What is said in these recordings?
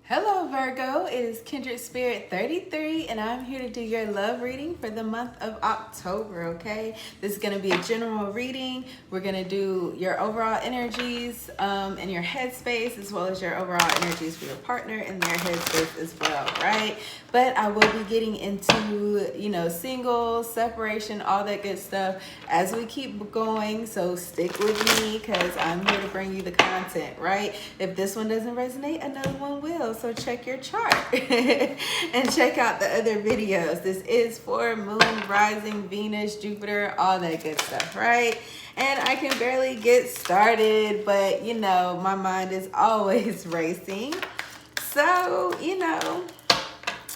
Hello Virgo, it is Kindred Spirit 33 and I'm here to do your love reading for the month of October, okay? This is going to be a general reading. We're going to do your overall energies and your headspace, as well as your overall energies for your partner and their headspace as well, right? But I will be getting into, singles, separation, all that good stuff as we keep going. So stick with me because I'm here to bring you the content, right? If this one doesn't resonate, another one will. So check your chart and check out the other videos. This is for Moon, Rising, Venus, Jupiter, all that good stuff, right? And I can barely get started, but my mind is always racing. So,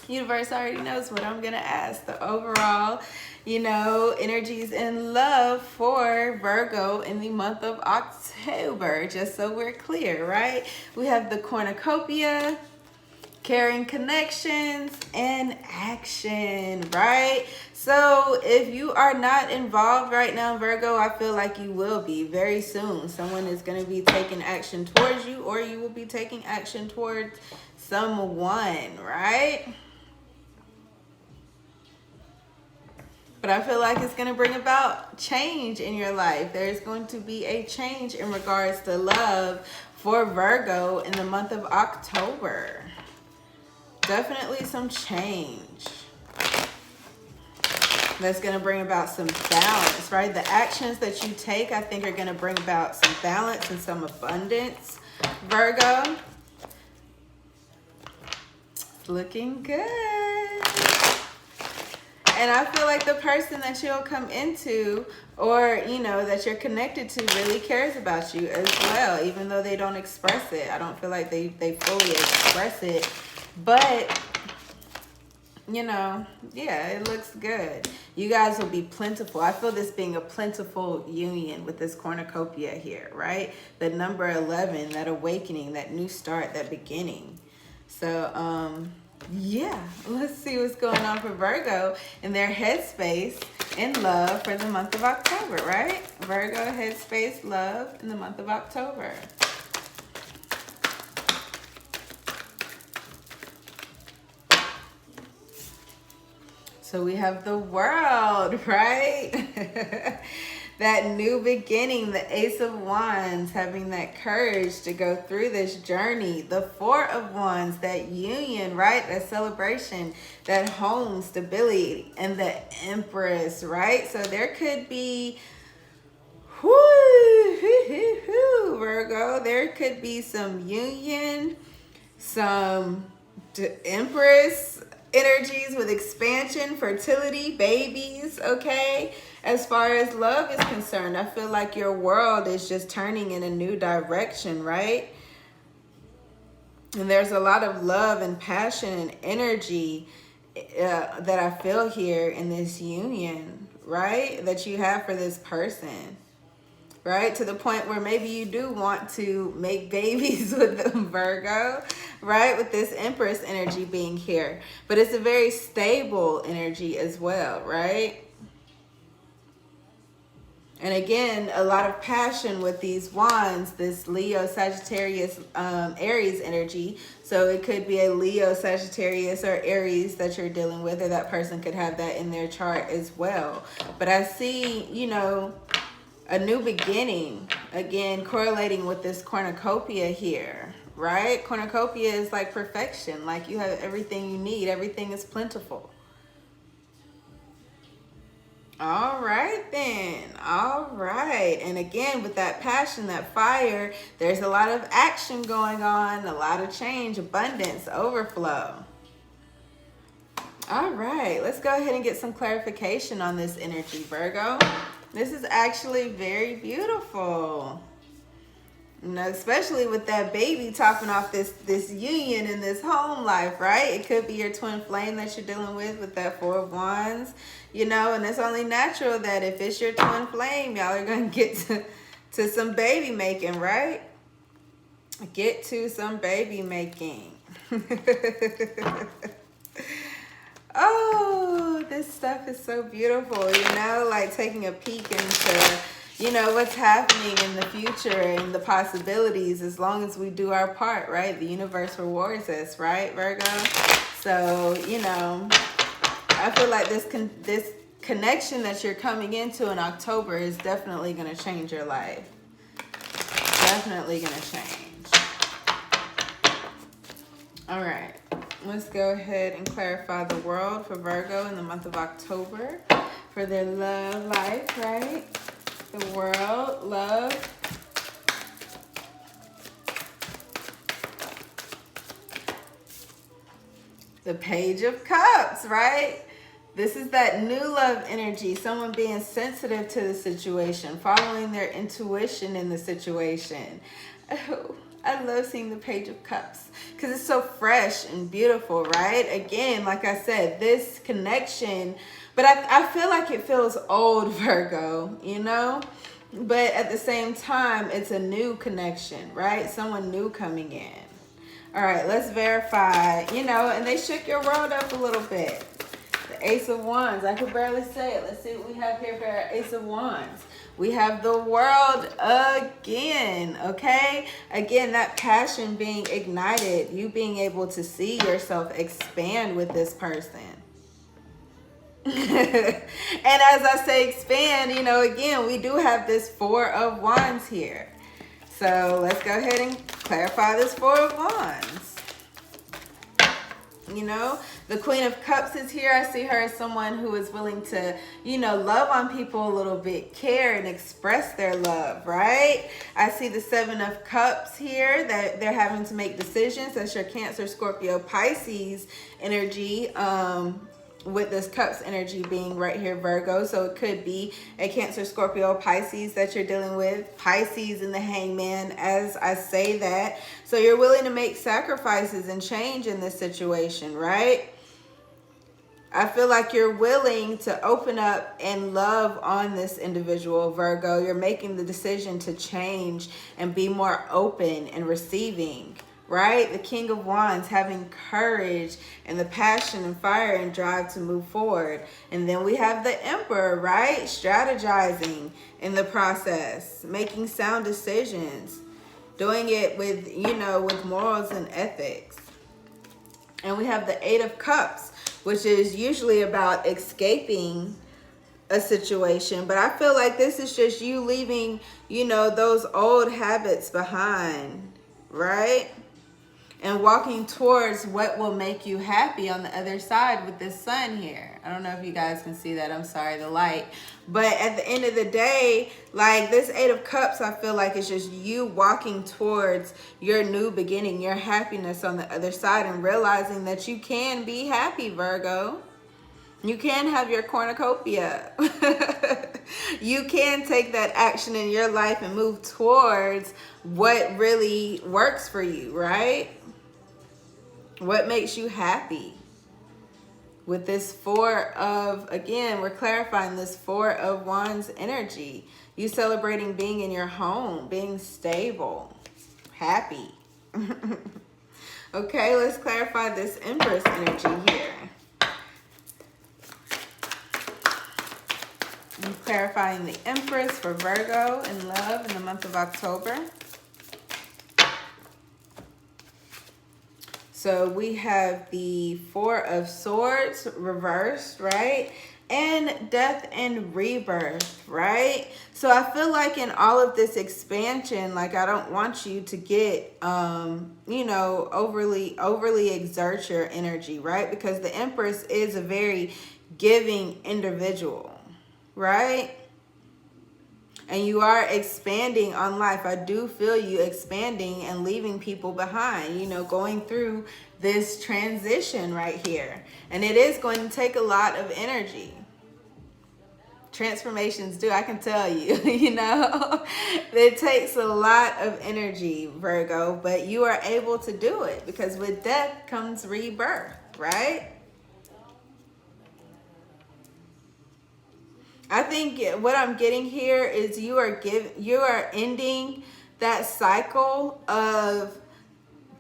universe already knows what I'm gonna ask. The overall, energies in love for Virgo in the month of October, just so we're clear, right? We have the cornucopia, caring connections, and action, right? So if you are not involved right now, Virgo, I feel like you will be very soon. Someone is going to be taking action towards you, or you will be taking action towards someone, right? But I feel like it's going to bring about change in your life. There's going to be a change in regards to love for Virgo in the month of October. Definitely some change. That's going to bring about some balance, right? The actions that you take, I think, are going to bring about some balance and some abundance, Virgo. It's looking good. And I feel like the person that you'll come into or, that you're connected to really cares about you as well, even though they don't express it. I don't feel like they fully express it. But, yeah, it looks good. You guys will be plentiful. I feel this being a plentiful union with this cornucopia here, right? The number 11, that awakening, that new start, that beginning. So, yeah, let's see what's going on for Virgo in their headspace in love for the month of October, right? Virgo headspace love in the month of October. So we have the World, right? That new beginning, the Ace of Wands, having that courage to go through this journey. The Four of Wands, that union, right? That celebration, that home, stability, and the Empress, right? So there could be, Virgo, there could be some union, some Empress energies with expansion, fertility, babies, okay? As far as love is concerned, I feel like your world is just turning in a new direction, right? And there's a lot of love and passion and energy that I feel here in this union, right? That you have for this person. Right? To the point where maybe you do want to make babies with them, Virgo, right? With this Empress energy being here. But it's a very stable energy as well, right? And again, a lot of passion with these wands, this Leo, Sagittarius, Aries energy. So it could be a Leo, Sagittarius, or Aries that you're dealing with, or that person could have that in their chart as well. But I see, a new beginning, again, correlating with this cornucopia here, right? Cornucopia is like perfection, like you have everything you need, everything is plentiful. All right then, all right. And again, with that passion, that fire, there's a lot of action going on, a lot of change, abundance, overflow. All right, let's go ahead and get some clarification on this energy, Virgo. This is actually very beautiful. Especially with that baby topping off this union in this home life, right? It could be your twin flame that you're dealing with that Four of Wands, and it's only natural that if it's your twin flame, y'all are going to get to some baby making, right? Get to some baby making. Oh, this stuff is so beautiful, like taking a peek into, you know, what's happening in the future and the possibilities as long as we do our part, right? The universe rewards us, right, Virgo? So, you know, I feel like this connection that you're coming into in October is definitely going to change your life. Definitely going to change. All right. Let's go ahead and clarify the world for Virgo in the month of October for their love life, right? The world, love. The Page of Cups, right? This is that new love energy, someone being sensitive to the situation, following their intuition in the situation. Oh, I love seeing the Page of Cups because it's so fresh and beautiful, right? Again, like I said, this connection, but I feel like it feels old, Virgo, you know? But at the same time, it's a new connection, right? Someone new coming in. All right, let's verify, you know, and they shook your world up a little bit. The Ace of Wands, I could barely say it. Let's see what we have here for our Ace of Wands. We have the world again, okay? Again, that passion being ignited, you being able to see yourself expand with this person. And as I say expand, you know, again, we do have this Four of Wands here. So let's go ahead and clarify this Four of Wands. You know, the Queen of Cups is here. I see her as someone who is willing to, you know, love on people a little bit, care and express their love, right? I see the Seven of Cups here, that they're having to make decisions. That's your Cancer, Scorpio, Pisces energy. With this Cups energy being right here, Virgo. So it could be a Cancer, Scorpio, Pisces that you're dealing with. Pisces in the Hangman as I say that. So you're willing to make sacrifices and change in this situation, right? I feel like you're willing to open up and love on this individual, Virgo. You're making the decision to change and be more open and receiving. Right? The King of Wands, having courage and the passion and fire and drive to move forward. And then we have the Emperor, right? Strategizing in the process, making sound decisions, doing it with, you know, with morals and ethics. And we have the Eight of Cups, which is usually about escaping a situation. But I feel like this is just you leaving, you know, those old habits behind, right? And walking towards what will make you happy on the other side with this sun here. I don't know if you guys can see that. I'm sorry, the light. But at the end of the day, like this Eight of Cups, I feel like it's just you walking towards your new beginning, your happiness on the other side, and realizing that you can be happy, Virgo. You can have your cornucopia. You can take that action in your life and move towards what really works for you, right? What makes you happy? With this Four of, again, we're clarifying this Four of Wands energy. You celebrating being in your home, being stable, happy. Okay, let's clarify this Empress energy here. I'm clarifying the Empress for Virgo in love in the month of October. So we have the Four of Swords reversed, right? And death and rebirth, right? So I feel like in all of this expansion, like I don't want you to get, you know, overly exert your energy, right? Because the Empress is a very giving individual, right? And you are expanding on life. I do feel you expanding and leaving people behind, you know, going through this transition right here. And it is going to take a lot of energy. Transformations do, I can tell you, you know. It takes a lot of energy, Virgo, but you are able to do it because with death comes rebirth, right? I think what I'm getting here is you are ending that cycle of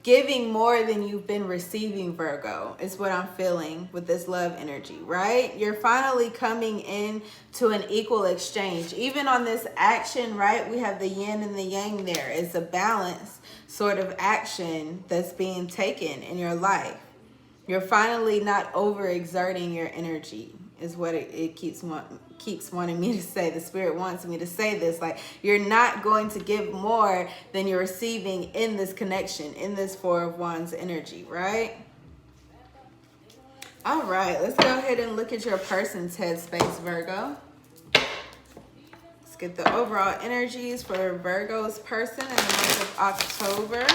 giving more than you've been receiving, Virgo, is what I'm feeling with this love energy, right? You're finally coming in to an equal exchange. Even on this action, right, we have the yin and the yang there. It's a balance sort of action that's being taken in your life. You're finally not overexerting your energy, is what it keeps wanting me to say. The Spirit wants me to say this. Like, you're not going to give more than you're receiving in this connection, in this Four of Wands energy, right? All right, let's go ahead and look at your person's headspace, Virgo. Let's get the overall energies for Virgo's person in the month of October.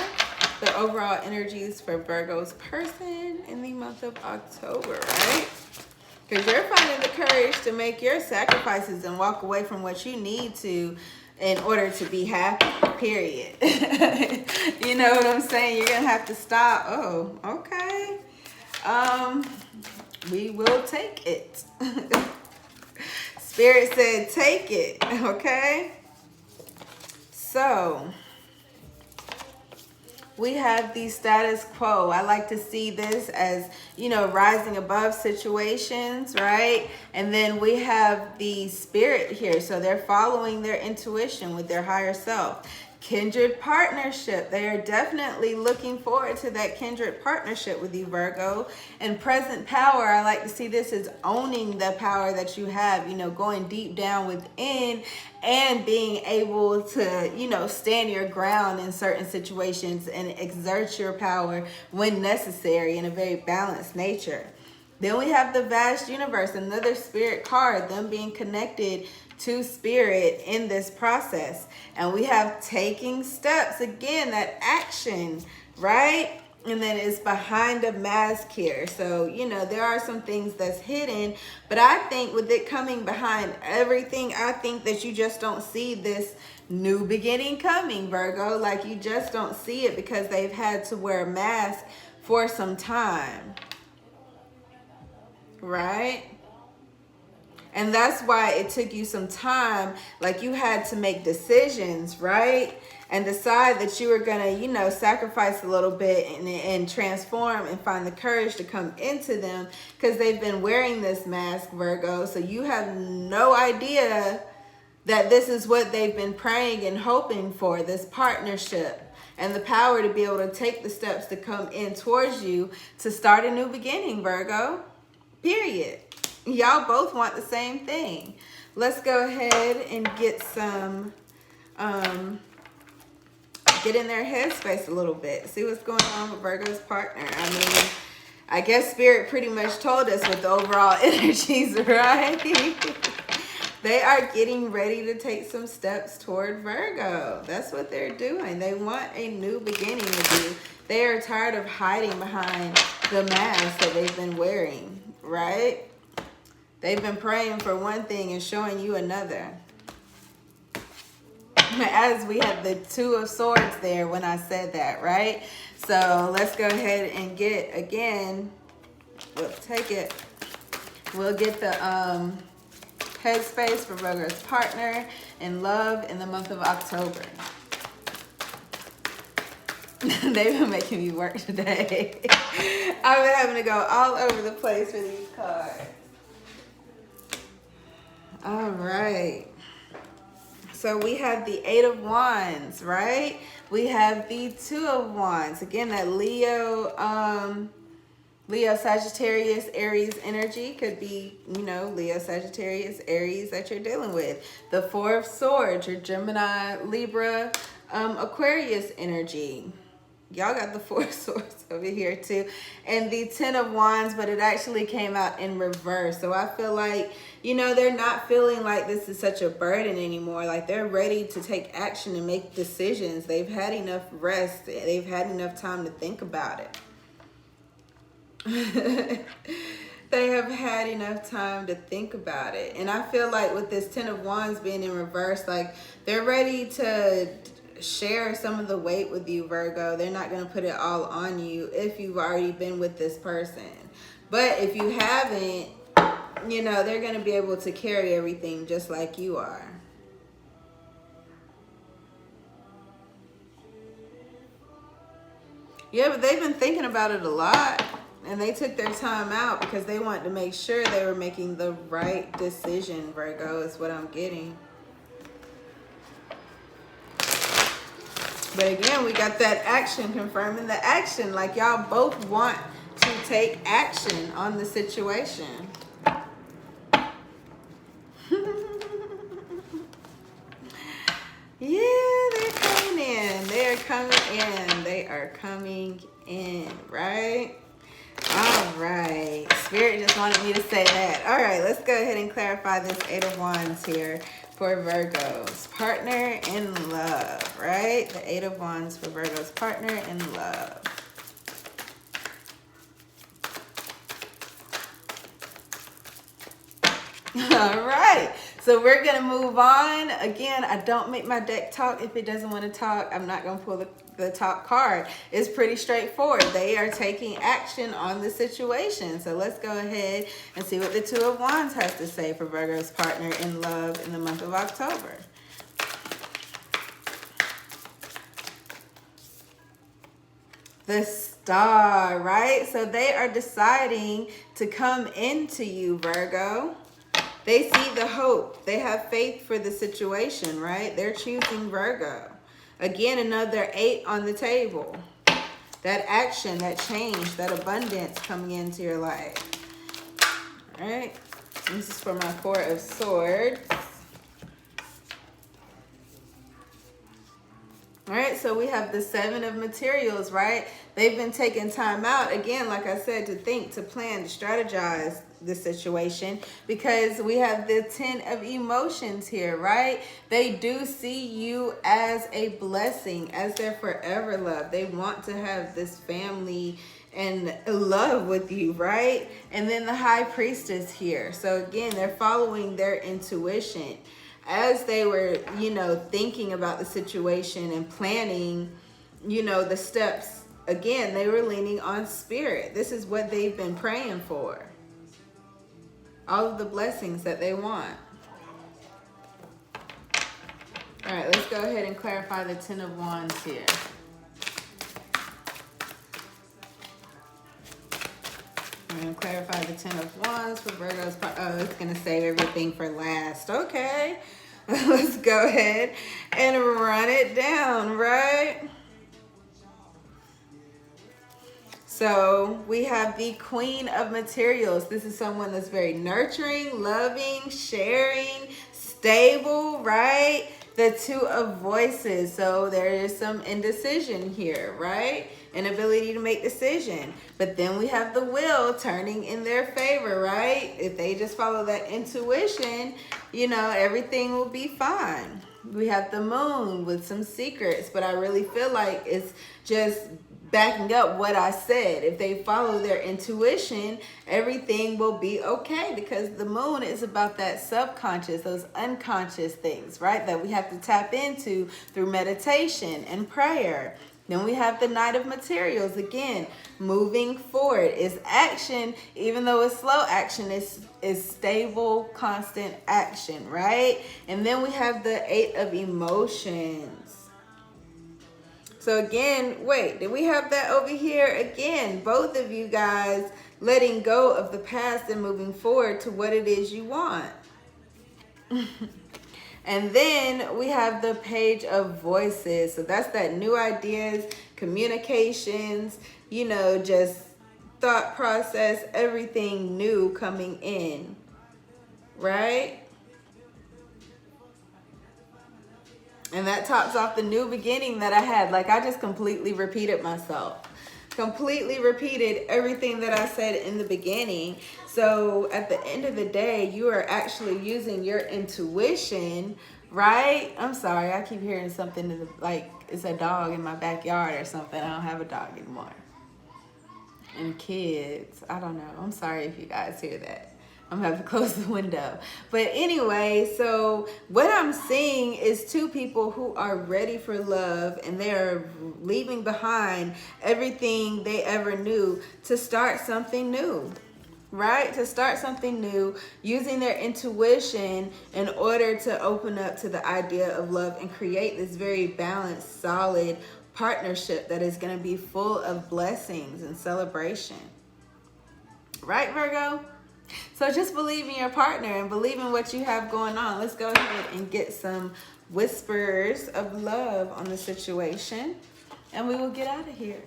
The overall energies for Virgo's person in the month of October, right? Because you're finding the courage to make your sacrifices and walk away from what you need to in order to be happy, period. You know what I'm saying? You're going to have to stop. Oh, okay. We will take it. Spirit said take it, okay? So we have the status quo. I like to see this as, you know, rising above situations, right? And then we have the Spirit here. So they're following their intuition with their higher self. Kindred partnership. They are definitely looking forward to that kindred partnership with you, Virgo. And present power, I like to see this as owning the power that you have, you know, going deep down within and being able to, you know, stand your ground in certain situations and exert your power when necessary in a very balanced nature. Then we have the vast universe, another Spirit card, them being connected to Spirit in this process. And we have taking steps, again, that action, right? And then it's behind a mask here. So, you know, there are some things that's hidden, but I think with it coming behind everything, I think that you just don't see this new beginning coming, Virgo. Like, you just don't see it because they've had to wear a mask for some time, right? And that's why it took you some time. Like, you had to make decisions, right? And decide that you were going to, you know, sacrifice a little bit and transform and find the courage to come into them because they've been wearing this mask, Virgo. So you have no idea that this is what they've been praying and hoping for, this partnership and the power to be able to take the steps to come in towards you to start a new beginning, Virgo. Period. Y'all both want the same thing. Let's go ahead and get some, get in their headspace a little bit. See what's going on with Virgo's partner. I mean, I guess Spirit pretty much told us with the overall energies, right? They are getting ready to take some steps toward Virgo. That's what they're doing. They want a new beginning with you. They are tired of hiding behind the mask that they've been wearing, right? They've been praying for one thing and showing you another. As we had the Two of Swords there when I said that, right? So let's go ahead and get, again, we'll take it. We'll get the headspace for Virgo's partner in love in the month of October. They've been making me work today. I've been having to go all over the place for these cards. All right. So we have the Eight of Wands, right? We have the Two of Wands. Again, that Leo, Sagittarius, Aries energy could be, you know, Leo, Sagittarius, Aries that you're dealing with. The Four of Swords, your Gemini, Libra, Aquarius energy. Y'all got the Four of Swords over here too. And the Ten of Wands, but it actually came out in reverse. So I feel like, you know, they're not feeling like this is such a burden anymore. Like, they're ready to take action and make decisions. They've had enough rest. They've had enough time to think about it. They have had enough time to think about it. And I feel like with this Ten of Wands being in reverse, like, they're ready to share some of the weight with you, Virgo. They're not going to put it all on you if you've already been with this person. But if you haven't, you know, they're going to be able to carry everything just like you are. Yeah, but they've been thinking about it a lot. And they took their time out because they wanted to make sure they were making the right decision, Virgo, is what I'm getting. But again, we got that action, confirming the action. Like y'all both want to take action on the situation. Yeah, they're coming in. They are coming in. They are coming in, right? All right. Spirit just wanted me to say that. All right, let's go ahead and clarify this Eight of Wands here for Virgo's partner in love, right? The Eight of Wands for Virgo's partner in love. All right, so we're gonna move on. Again, I don't make my deck talk if it doesn't want to talk. I'm not gonna pull the top card. It's pretty straightforward. They are taking action on the situation. So let's go ahead and see what the Two of Wands has to say for Virgo's partner in love in the month of October. The Star, right? So they are deciding to come into you, Virgo. They see the hope. They have faith for the situation, right? They're choosing Virgo. Again, another 8 on the table. That action, that change, that abundance coming into your life. All right. This is for my Four of Swords. All right, so we have the Seven of Materials, right? They've been taking time out, again, like I said, to think, to plan, to strategize the situation, because we have the Ten of Emotions here, right? They do see you as a blessing, as their forever love. They want to have this family and love with you, right? And then the High Priestess here. So again, they're following their intuition. As they were, thinking about the situation and planning, the steps, again, they were leaning on spirit. This is what they've been praying for. All of the blessings that they want. All right, let's go ahead and clarify the Ten of Wands here. I'm going to clarify the Ten of Wands for Virgo's part. Oh, it's going to save everything for last. Okay. Let's go ahead and run it down, right? So we have the Queen of Materials. This is someone that's very nurturing, loving, sharing, stable, right? The Two of Voices. So there is some indecision here, right? Inability to make decision. But then we have the Wheel turning in their favor, right? If they just follow that intuition, everything will be fine. We have the Moon with some secrets, but I really feel like it's just backing up what I said. If they follow their intuition, everything will be okay, because the Moon is about that subconscious, those unconscious things, right? That we have to tap into through meditation and prayer. Then we have the Knight of Materials. Again, moving forward is action, even though it's slow action, is stable, constant action, right? And then we have the Eight of Emotions. So again, wait, did we have that over here? Again, both of you guys letting go of the past and moving forward to what it is you want. And then we have the Page of Voices. So that's that new ideas, communications, just thought process, everything new coming in, right? And that tops off the new beginning that I had. Like, I just completely repeated myself. Completely repeated everything that I said in the beginning. So at the end of the day, you are actually using your intuition, right? I'm sorry, I keep hearing something like it's a dog in my backyard or something. I don't have a dog anymore. And kids, I don't know. I'm sorry if you guys hear that. I'm gonna have to close the window. But anyway, so what I'm seeing is two people who are ready for love, and they're leaving behind everything they ever knew to start something new, right? To start something new, using their intuition in order to open up to the idea of love and create this very balanced, solid, partnership that is going to be full of blessings and celebration. Right, Virgo? So just believe in your partner and believe in what you have going on. Let's go ahead and get some whispers of love on the situation, and we will get out of here.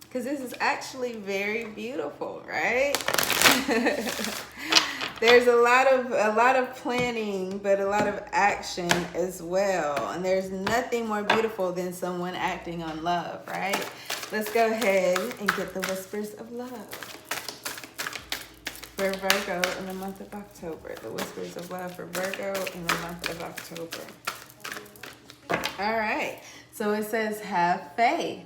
Because this is actually very beautiful, right? There's a lot of planning, but a lot of action as well. And there's nothing more beautiful than someone acting on love, right? Let's go ahead and get the whispers of love for Virgo in the month of October. The whispers of love for Virgo in the month of October. All right. So it says, have faith.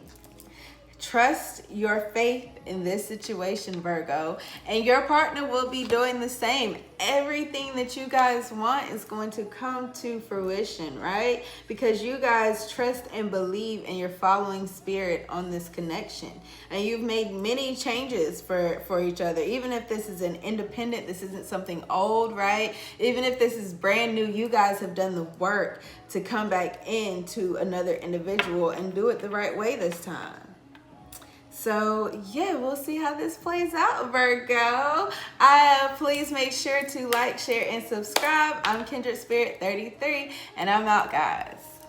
Trust your faith in this situation, Virgo, and your partner will be doing the same. Everything that you guys want is going to come to fruition, right? Because you guys trust and believe and you're following spirit on this connection. And you've made many changes for each other. Even if this is an independent, this isn't something old, right? Even if this is brand new, you guys have done the work to come back into another individual and do it the right way this time. So yeah, we'll see how this plays out, Virgo. Please make sure to like, share, and subscribe. I'm Kindred Spirit 33, and I'm out, guys.